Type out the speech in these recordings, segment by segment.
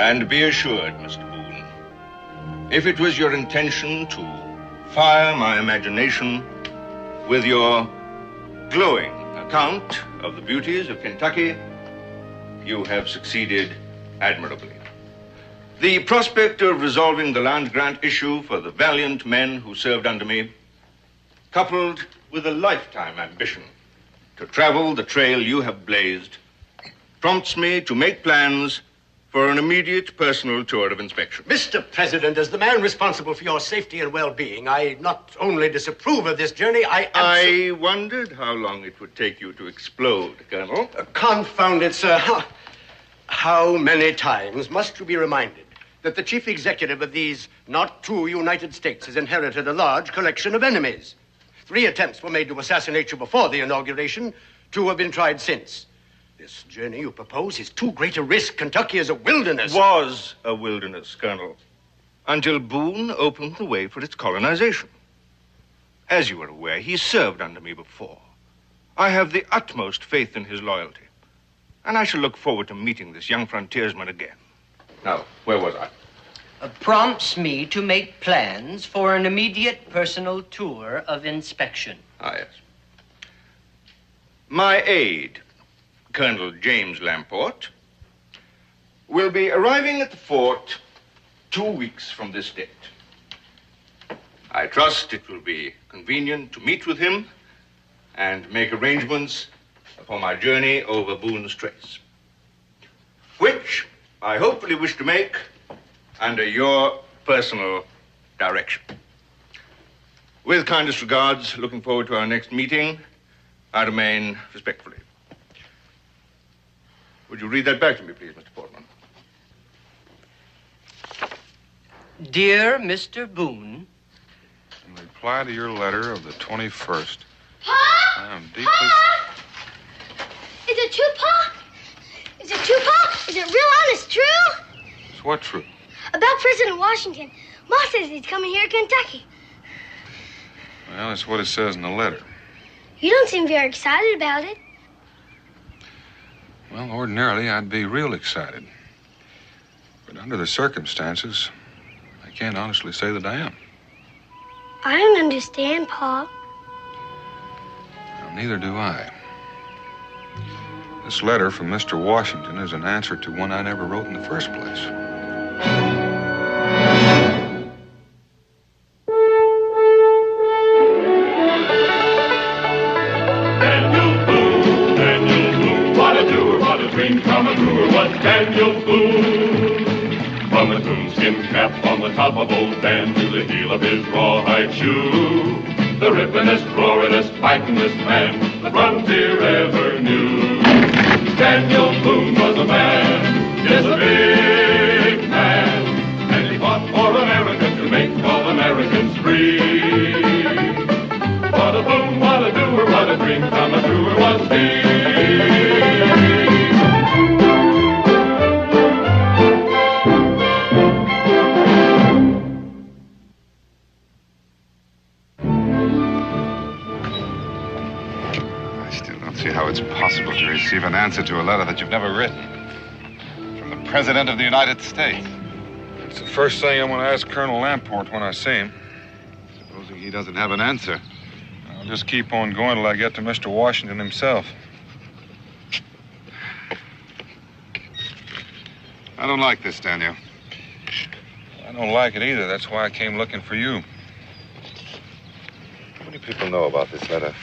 And be assured, Mr. Boone, if it was your intention to fire my imagination with your glowing account of the beauties of Kentucky, you have succeeded admirably. The prospect of resolving the land grant issue for the valiant men who served under me, coupled with a lifetime ambition to travel the trail you have blazed, prompts me to make plans for an immediate personal tour of inspection. Mr. President, as the man responsible for your safety and well-being, I not only disapprove of this journey, I wondered how long it would take you to explode, Colonel. Confound it, sir. How many times must you be reminded that the chief executive of these not two United States has inherited a large collection of enemies? 3 attempts were made to assassinate you before the inauguration. 2 have been tried since. This journey you propose is too great a risk. Kentucky is a wilderness. Was a wilderness, Colonel, until Boone opened the way for its colonization. As you are aware, he served under me before. I have the utmost faith in his loyalty, and I shall look forward to meeting this young frontiersman again. Now, where was I? Prompts me to make plans for an immediate personal tour of inspection. Ah, yes. My aide, Colonel James Lamport, will be arriving at the fort 2 weeks from this date. I trust it will be convenient to meet with him and make arrangements for my journey over Boone's Trace, which I hopefully wish to make under your personal direction. With kindest regards, looking forward to our next meeting, I remain respectfully. Would you read that back to me, please, Mr. Portman? Dear Mr. Boone. In reply to your letter of the 21st, Pa? I am deeply... Pa? Is it true, Pa? Is it true, Pa? Is it real honest true? It's what true? About President Washington. Ma says he's coming here to Kentucky. Well, that's what it says in the letter. You don't seem very excited about it. Well, ordinarily, I'd be real excited. But under the circumstances, I can't honestly say that I am. I don't understand, Pa. Well, neither do I. This letter from Mr. Washington is an answer to one I never wrote in the first place. Daniel Boone. From a coonskin cap on the top of old Dan to the heel of his rawhide shoe, the rippinest, roaringest, fightingest man the frontier ever knew. Daniel Boone was a man, yes, a big man, and he fought for America to make all Americans free. What a boom, what a doer, what a dream come true was he. See how it's possible to receive an answer to a letter that you've never written from the President of the United States. It's the first thing I'm going to ask Colonel Lamport when I see him. Supposing he doesn't have an answer, I'll just keep on going till I get to Mr. Washington himself. I don't like this, Daniel. I don't like it either. That's why I came looking for you. How many people know about this letter?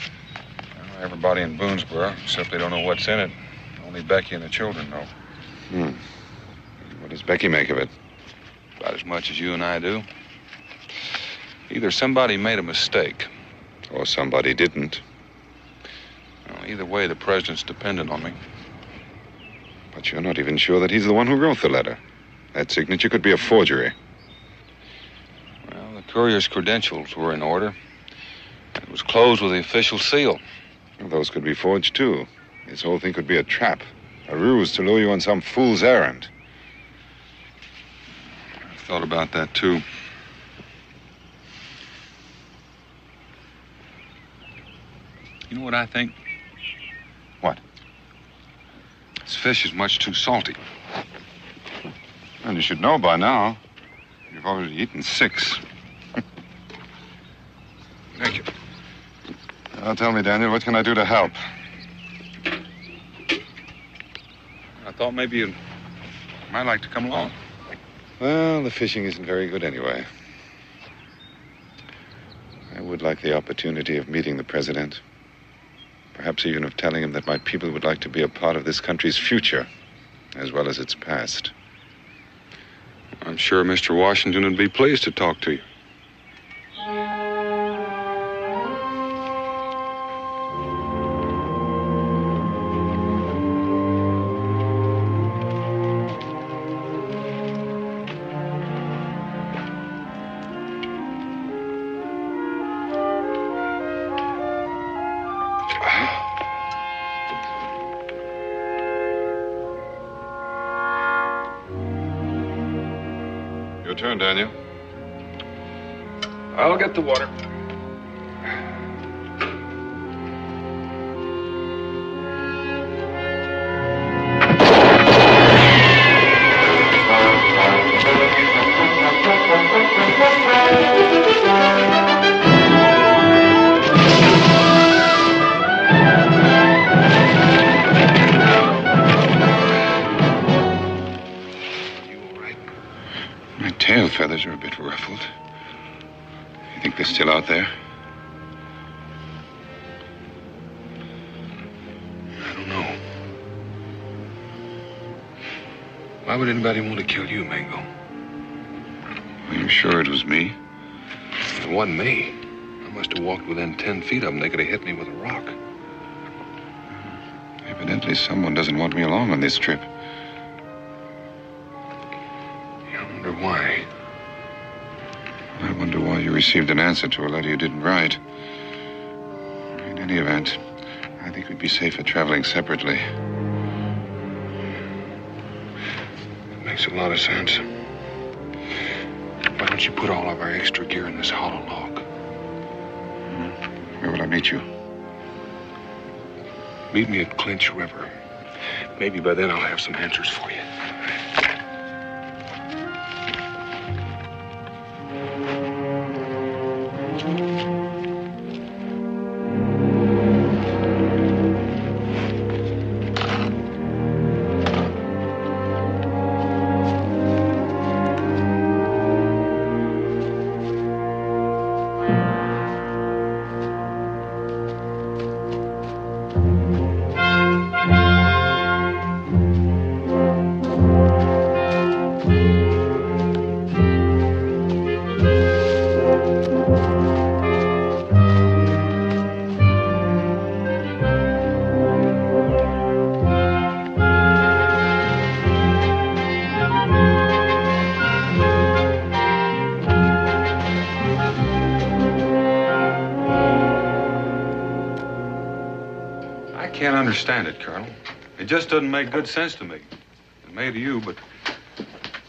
Everybody in Boonesboro, except they don't know what's in it. Only Becky and the children know. What does Becky make of it? About as much as you and I do. Either somebody made a mistake, or somebody didn't. Well, either way, the president's dependent on me. But you're not even sure that he's the one who wrote the letter. That signature could be a forgery. Well, the courier's credentials were in order. It was closed with the official seal. Well, those could be forged, too. This whole thing could be a trap, a ruse to lure you on some fool's errand. I've thought about that, too. You know what I think? What? This fish is much too salty. And you should know by now. You've already eaten 6. Thank you. Now tell me, Daniel, what can I do to help? I thought maybe you might like to come along. Well, the fishing isn't very good anyway. I would like the opportunity of meeting the president. Perhaps even of telling him that my people would like to be a part of this country's future, as well as its past. I'm sure Mr. Washington would be pleased to talk to you. Your turn, Daniel. I'll get the water. Tail feathers are a bit ruffled. You think they're still out there? I don't know. Why would anybody want to kill you, Mingo? Are you sure it was me? It wasn't me. I must have walked within 10 feet of them. They could have hit me with a rock. Evidently, someone doesn't want me along on this trip. Why? I wonder why you received an answer to a letter you didn't write. In any event, I think we'd be safer traveling separately. It makes a lot of sense. Why don't you put all of our extra gear in this hollow log? Where will I meet you? Meet me at Clinch River. Maybe by then I'll have some answers for you. I can't understand it, Colonel. It just doesn't make good sense to me. It may to you, but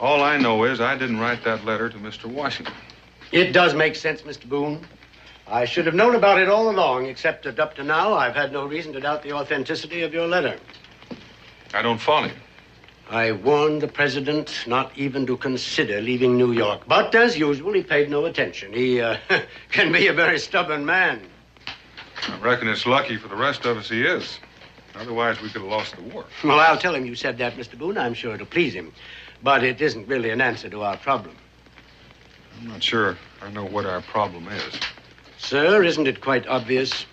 all I know is I didn't write that letter to Mr. Washington. It does make sense, Mr. Boone. I should have known about it all along, except that up to now, I've had no reason to doubt the authenticity of your letter. I don't follow you. I warned the president not even to consider leaving New York. But, as usual, he paid no attention. He can be a very stubborn man. I reckon it's lucky for the rest of us he is. Otherwise, we could have lost the war. Well, I'll tell him you said that, Mr. Boone. I'm sure it'll please him. But it isn't really an answer to our problem. I'm not sure I know what our problem is. Sir, isn't it quite obvious?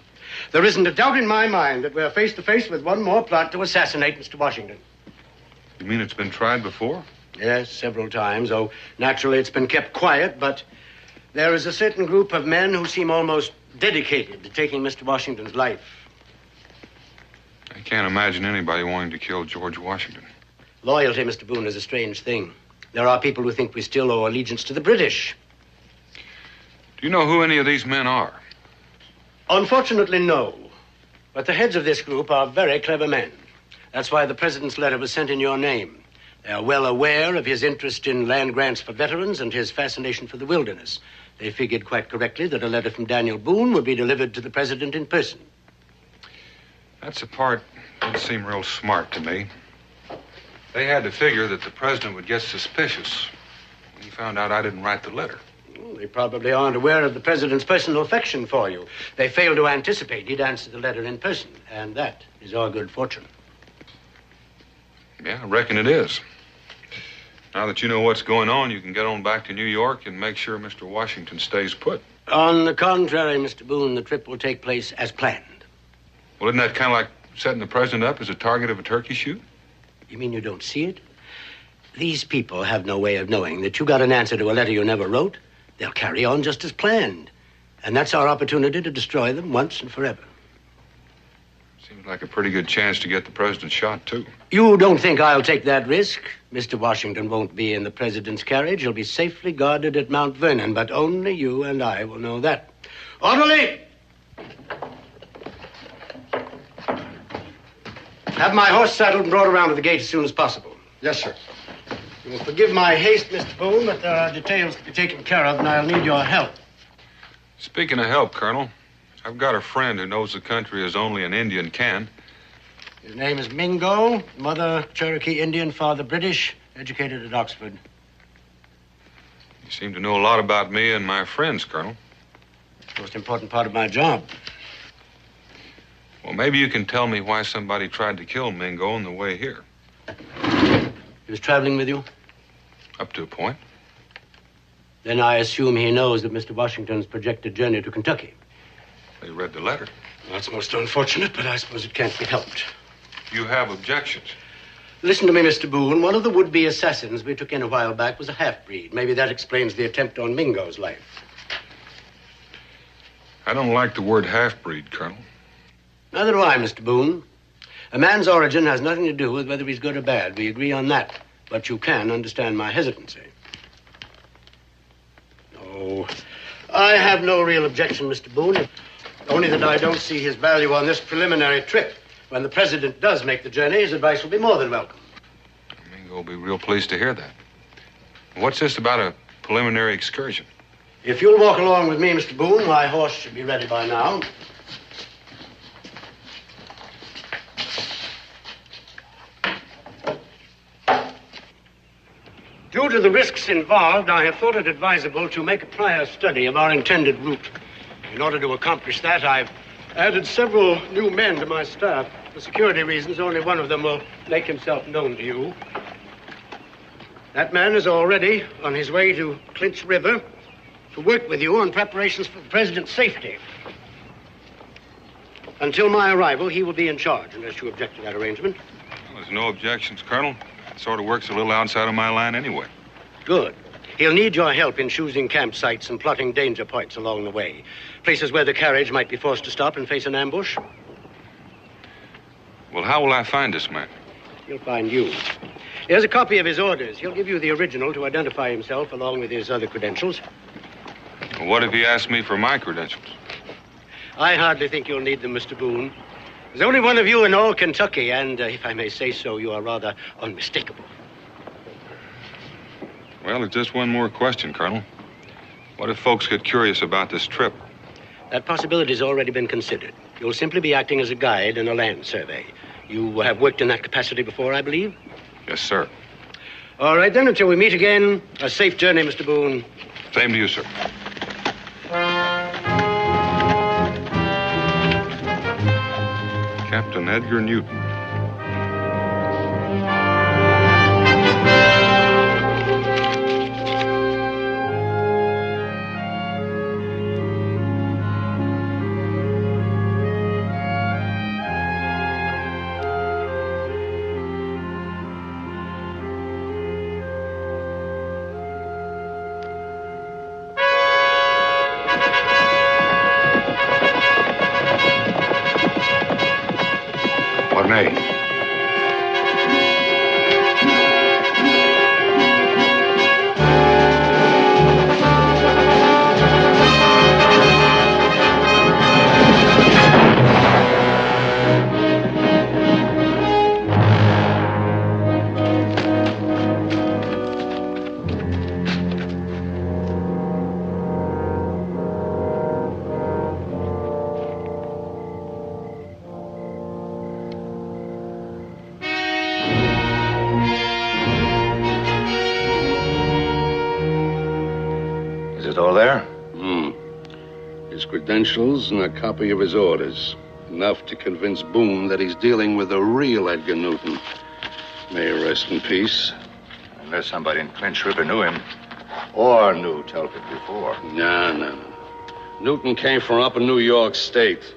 There isn't a doubt in my mind that we're face to face with one more plot to assassinate Mr. Washington. You mean it's been tried before? Yes, several times. Oh, naturally, it's been kept quiet, but there is a certain group of men who seem almost dedicated to taking Mr. Washington's life. I can't imagine anybody wanting to kill George Washington. Loyalty, Mr. Boone, is a strange thing. There are people who think we still owe allegiance to the British. Do you know who any of these men are? Unfortunately, no. But the heads of this group are very clever men. That's why the president's letter was sent in your name. They are well aware of his interest in land grants for veterans and his fascination for the wilderness. They figured quite correctly that a letter from Daniel Boone would be delivered to the president in person. That's the part that doesn't seem real smart to me. They had to figure that the president would get suspicious when he found out I didn't write the letter. Well, they probably aren't aware of the president's personal affection for you. They failed to anticipate he'd answer the letter in person, and that is our good fortune. Yeah, I reckon it is. Now that you know what's going on, you can get on back to New York and make sure Mr. Washington stays put. On the contrary, Mr. Boone, the trip will take place as planned. Well, isn't that kind of like setting the president up as a target of a turkey shoot? You mean you don't see it? These people have no way of knowing that you got an answer to a letter you never wrote. They'll carry on just as planned. And that's our opportunity to destroy them once and forever. Seems like a pretty good chance to get the president shot, too. You don't think I'll take that risk? Mr. Washington won't be in the president's carriage. He'll be safely guarded at Mount Vernon, but only you and I will know that. Orderly! Have my horse saddled and brought around to the gate as soon as possible. Yes, sir. You will forgive my haste, Mr. Boone, but there are details to be taken care of, and I'll need your help. Speaking of help, Colonel, I've got a friend who knows the country as only an Indian can. His name is Mingo, mother Cherokee Indian, father British, educated at Oxford. You seem to know a lot about me and my friends, Colonel. Most important part of my job. Well, maybe you can tell me why somebody tried to kill Mingo on the way here. He was traveling with you? Up to a point. Then I assume he knows of Mr. Washington's projected journey to Kentucky. They read the letter. That's most unfortunate, but I suppose it can't be helped. You have objections? Listen to me, Mr. Boone. One of the would-be assassins we took in a while back was a half-breed. Maybe that explains the attempt on Mingo's life. I don't like the word half-breed, Colonel. Neither do I, Mr. Boone. A man's origin has nothing to do with whether he's good or bad. We agree on that. But you can understand my hesitancy. Oh, I have no real objection, Mr. Boone. Only that I don't see his value on this preliminary trip. When the president does make the journey, his advice will be more than welcome. Mingo will be real pleased to hear that. What's this about a preliminary excursion? If you'll walk along with me, Mr. Boone, my horse should be ready by now. Due to the risks involved, I have thought it advisable to make a prior study of our intended route. In order to accomplish that, I've added several new men to my staff. For security reasons, only one of them will make himself known to you. That man is already on his way to Clinch River to work with you on preparations for the president's safety. Until my arrival, he will be in charge, unless you object to that arrangement. Well, there's no objections, Colonel. It sort of works a little outside of my line anyway. Good. He'll need your help in choosing campsites and plotting danger points along the way. Places where the carriage might be forced to stop and face an ambush. Well, how will I find this man? He'll find you. Here's a copy of his orders. He'll give you the original to identify himself along with his other credentials. Well, what if he asks me for my credentials? I hardly think you'll need them, Mr. Boone. There's only one of you in all Kentucky, and if I may say so, you are rather unmistakable. Well, it's just one more question, Colonel. What if folks get curious about this trip? That possibility's already been considered. You'll simply be acting as a guide in a land survey. You have worked in that capacity before, I believe? Yes, sir. All right, then, until we meet again, a safe journey, Mr. Boone. Same to you, sir. Captain Edgar Newton. that all there? His credentials and a copy of his orders. Enough to convince Boone that he's dealing with the real Edgar Newton. May he rest in peace. Unless somebody in Clinch River knew him. Or knew Telford before. No. Newton came from up in New York State.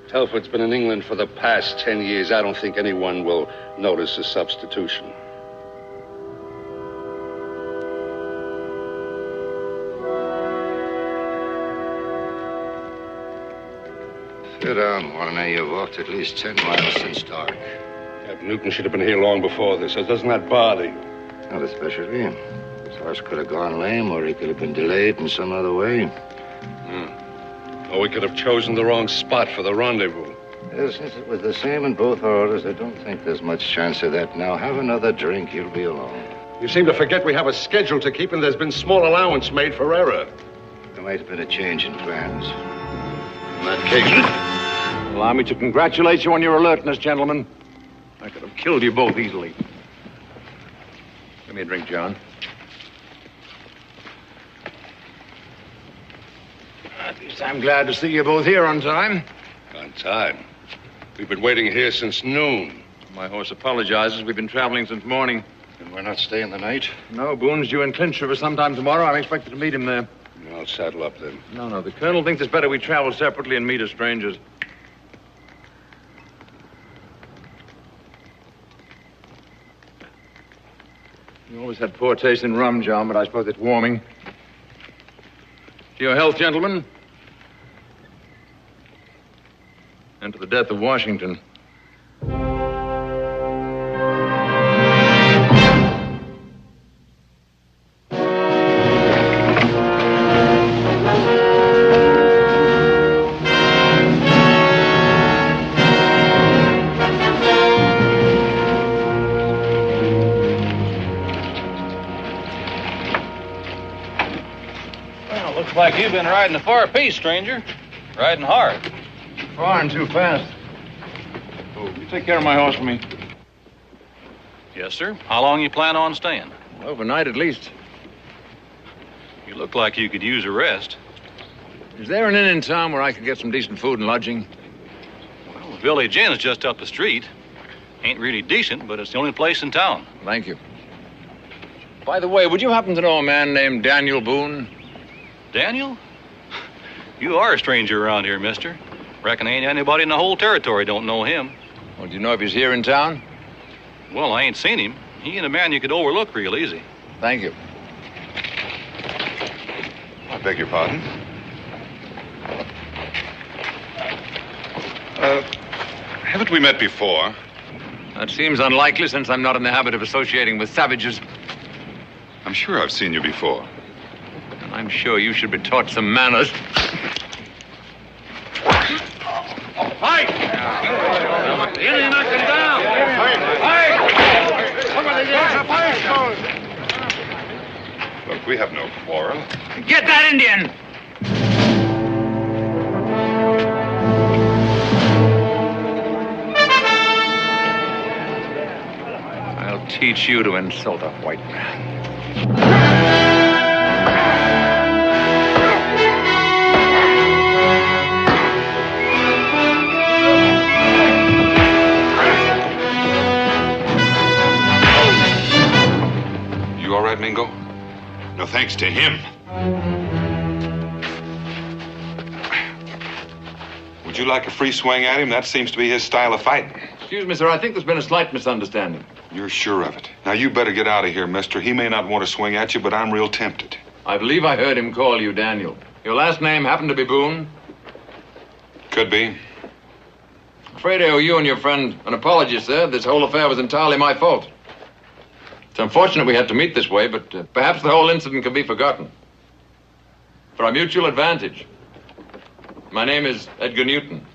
Telford's been in England for the past 10 years. I don't think anyone will notice a substitution. Sit down, Warner. You've walked at least 10 miles since dark. Captain Newton should have been here long before this. So doesn't that bother you? Not especially. His horse could have gone lame, or he could have been delayed in some other way. Or we could have chosen the wrong spot for the rendezvous. Yes, since it was the same in both orders, I don't think there's much chance of that now. Have another drink. You'll be alone. You seem to forget we have a schedule to keep, and there's been small allowance made for error. There might have been a change in plans. In that case, allow me to congratulate you on your alertness, gentlemen. I could have killed you both easily. Give me a drink, John. At least I'm glad to see you both here on time. on time. We've been waiting here since noon. My horse apologizes. We've been traveling since morning. And we're not staying the night? No, Boone's due in Clinch River sometime tomorrow. I'm expected to meet him there. I'll saddle up then. No. The colonel thinks it's better we travel separately and meet as strangers. You always had poor taste in rum, John, but I suppose it's warming. To your health, gentlemen. And to the death of Washington. Looks like you've been riding a far piece, stranger. Riding hard. Far and too fast. Oh, you take care of my horse for me. Yes, sir. How long you plan on staying? Overnight at least. You look like you could use a rest. Is there an inn in town where I could get some decent food and lodging? Well, the Village Inn is just up the street. Ain't really decent, but it's the only place in town. Thank you. By the way, would you happen to know a man named Daniel Boone? Daniel? You are a stranger around here, mister. Reckon ain't anybody in the whole territory don't know him. Well, do you know if he's here in town? Well, I ain't seen him. He ain't a man you could overlook real easy. Thank you. I beg your pardon? Haven't we met before? That seems unlikely since I'm not in the habit of associating with savages. I'm sure I've seen you before. And I'm sure you should be taught some manners. Fight! Get him, knock him down! Fight! Somebody get a fight! Look, we have no quarrel. Get that Indian! I'll teach you to insult a white man. You all right, Mingo? No thanks to him. Would you like a free swing at him? That seems to be his style of fighting. Excuse me, sir. I think there's been a slight misunderstanding. You're sure of it? Now, you better get out of here, mister. He may not want to swing at you, but I'm real tempted. I believe I heard him call you Daniel. Your last name happened to be Boone? Could be. Afraid I owe you and your friend an apology, sir. This whole affair was entirely my fault. It's unfortunate we had to meet this way, but perhaps the whole incident can be forgotten. For our mutual advantage. My name is Edgar Newton.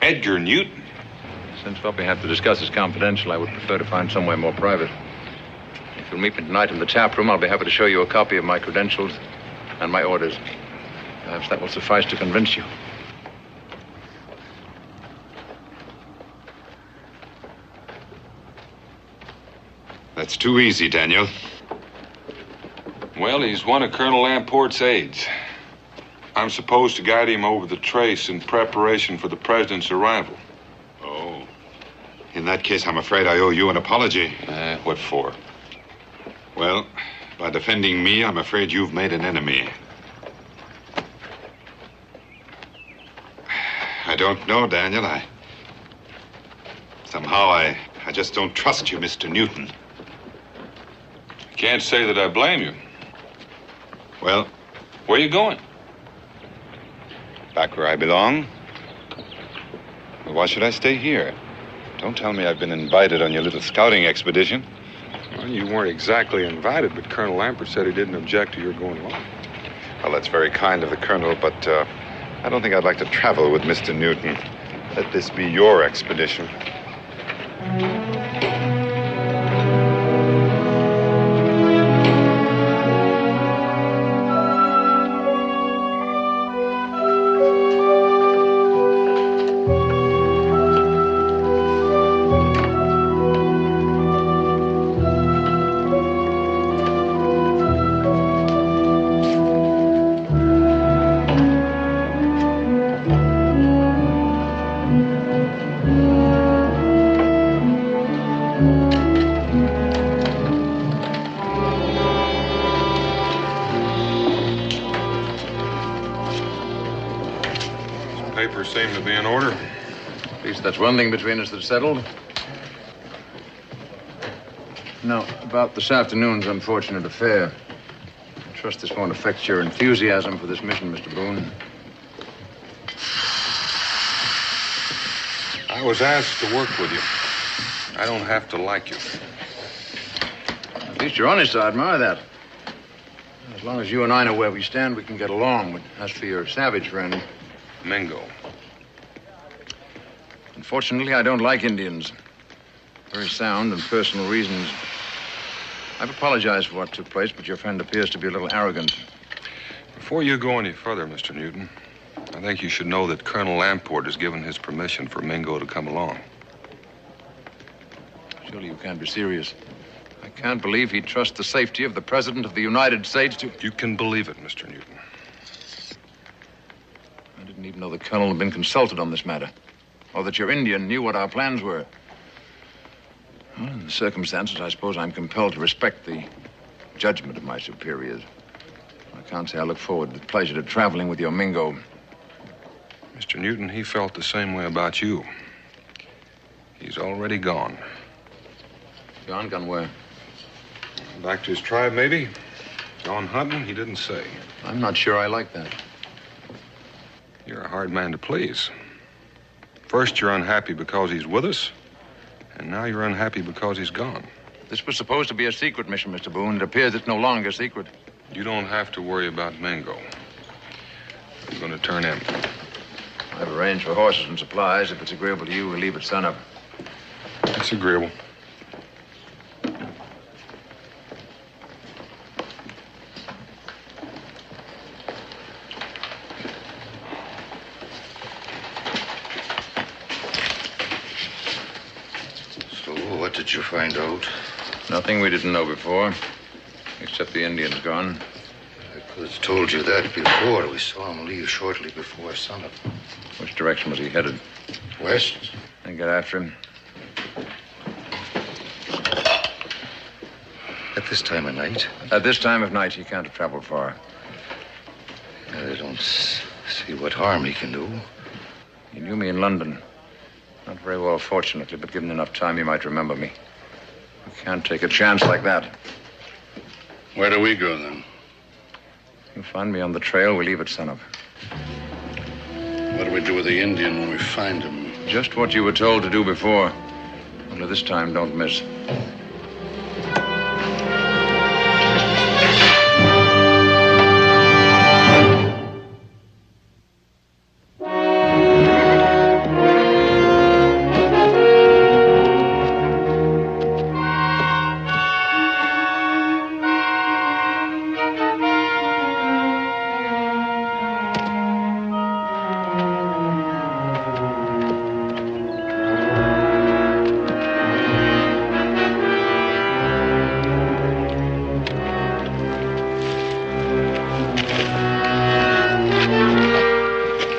Edgar Newton? Since what we have to discuss is confidential, I would prefer to find somewhere more private. If you'll meet me tonight in the tap room, I'll be happy to show you a copy of my credentials and my orders. Perhaps that will suffice to convince you. That's too easy, Daniel. Well, he's one of Colonel Lamport's aides. I'm supposed to guide him over the trace in preparation for the president's arrival. Oh. In that case, I'm afraid I owe you an apology. What for? Well, by defending me, I'm afraid you've made an enemy. I don't know, Daniel. Somehow I just don't trust you, Mr. Newton. I can't say that I blame you. Well, where are you going? Back where I belong. Well, why should I stay here? Don't tell me I've been invited on your little scouting expedition. Well, you weren't exactly invited, but Colonel Lamport said he didn't object to your going along. Well, that's very kind of the Colonel, but I don't think I'd like to travel with Mr. Newton. Let this be your expedition. Seem to be in order. At least that's one thing between us that's settled. Now, about this afternoon's unfortunate affair. I trust this won't affect your enthusiasm for this mission, Mr. Boone. I was asked to work with you. I don't have to like you. At least you're honest, I admire that. As long as you and I know where we stand, we can get along. But as for your savage friend... Mingo. Unfortunately, I don't like Indians. Very sound and personal reasons. I've apologized for what took place, but your friend appears to be a little arrogant. Before you go any further, Mr. Newton, I think you should know that Colonel Lamport has given his permission for Mingo to come along. Surely you can't be serious. I can't believe he'd trust the safety of the President of the United States to... You can believe it, Mr. Newton. I didn't even know the Colonel had been consulted on this matter. Or that your Indian knew what our plans were. Well, in the circumstances, I suppose I'm compelled to respect the judgment of my superiors. I can't say I look forward with pleasure to traveling with your Mingo. Mr. Newton, he felt the same way about you. He's already gone. Gone? Gone where? Back to his tribe, maybe. Gone hunting, he didn't say. I'm not sure I like that. You're a hard man to please. First, you're unhappy because he's with us, and now you're unhappy because he's gone. This was supposed to be a secret mission, Mr. Boone. It appears it's no longer secret. You don't have to worry about Mingo. I'm going to turn in. I've arranged for horses and supplies. If it's agreeable to you, we'll leave at sunup. It's agreeable. What did you find out? Nothing we didn't know before, except the Indian's gone. I could have told you that before. We saw him leave shortly before sunup. Which direction was he headed? West. Then get after him. At this time of night? At this time of night, he can't have traveled far. I don't see what harm he can do. He knew me in London. Not very well, fortunately, but given enough time, he might remember me. We can't take a chance like that. Where do we go, then? You find me on the trail, we leave at sunup. What do we do with the Indian when we find him? Just what you were told to do before. Only this time, don't miss.